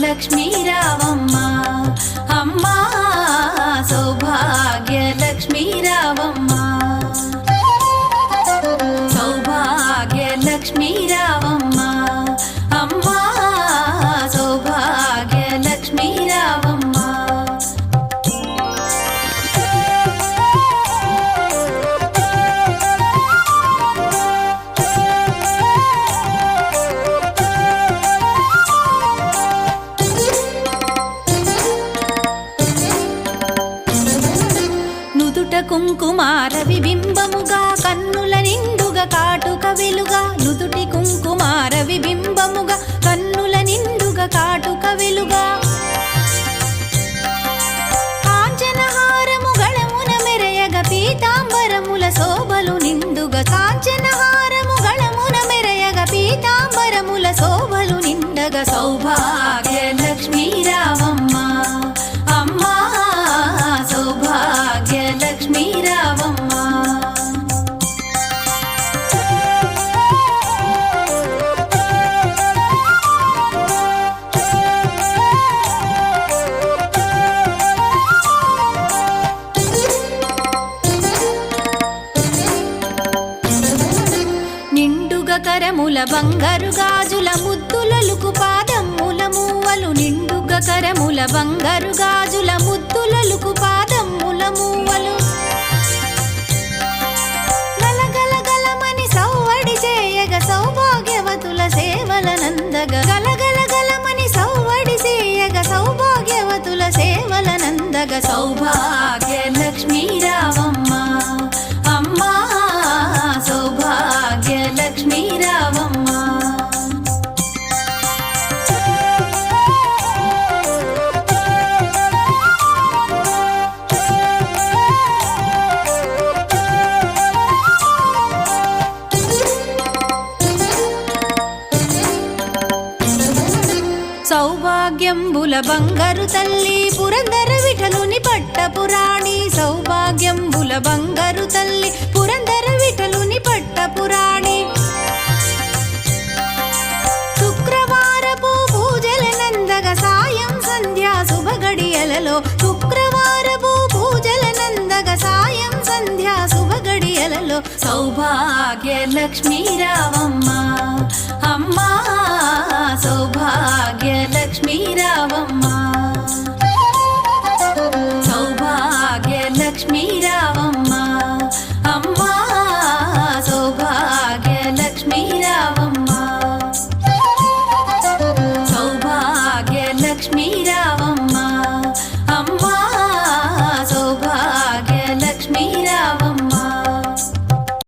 లక్ష్మీ రావమ్మ అమ్మ సౌభాగ్య లక్ష్మీ రావమ్మ సౌభాగ్య లక్ష్మీ రావమ్మ అమ్మ సౌభాగ్య లక్ష్మీ రావమ్మ కుంకుమార విబింబముగా కన్నుల నిండుగా కాటుక వెలుగా నుదుటి కుంకుమార విబింబముగా కన్నుల నిండుగా కాటుక వెలుగా కాంచనహారము గళమున మెరయగ పీతాంబరముల శోభలు నిండుగా కాంచనహారము గళమున మెరయగ పీతాంబరముల శోభలు నిండగా సౌభాగ్య లక్ష్మీ రావమ్మ అమ్మ సౌభాగ్య లక్ష్మీ రావమ్మ నిండుగా కరముల బంగారు గాజుల ముద్దులలుకు పాదమ్ముల మూవలు నిండుగా కరముల బంగారు గాజుల ముద్దులలుకు పాదమ్ముల మూవలు గలగలగలమని సౌవడి చేయగ సౌభాగ్యవతుల సేవల నందగ గలగలగలమని సౌవడి చేయగ సౌభాగ్యవతుల సేవల నందగ సౌభాగ్య లక్ష్మీ రావమ్మ అమ్మ సౌభాగ్య లక్ష్మీ రావమ్మ సౌభాగ్యంబుల బంగారు తల్లి పురందర విఠలుని పట్టపురాణి సౌభాగ్యంబుల బంగారు తల్లి పురందర విఠలుని పట్టపురాణి శుక్రవారపు పూజల నందగ సాయం సంధ్యా శుభగడియలలో శుక్రవారపు పూజల నందగ సాయం సంధ్యా శుభగడియలలో సౌభాగ్య లక్ష్మీ రావమ్మ అమ్మ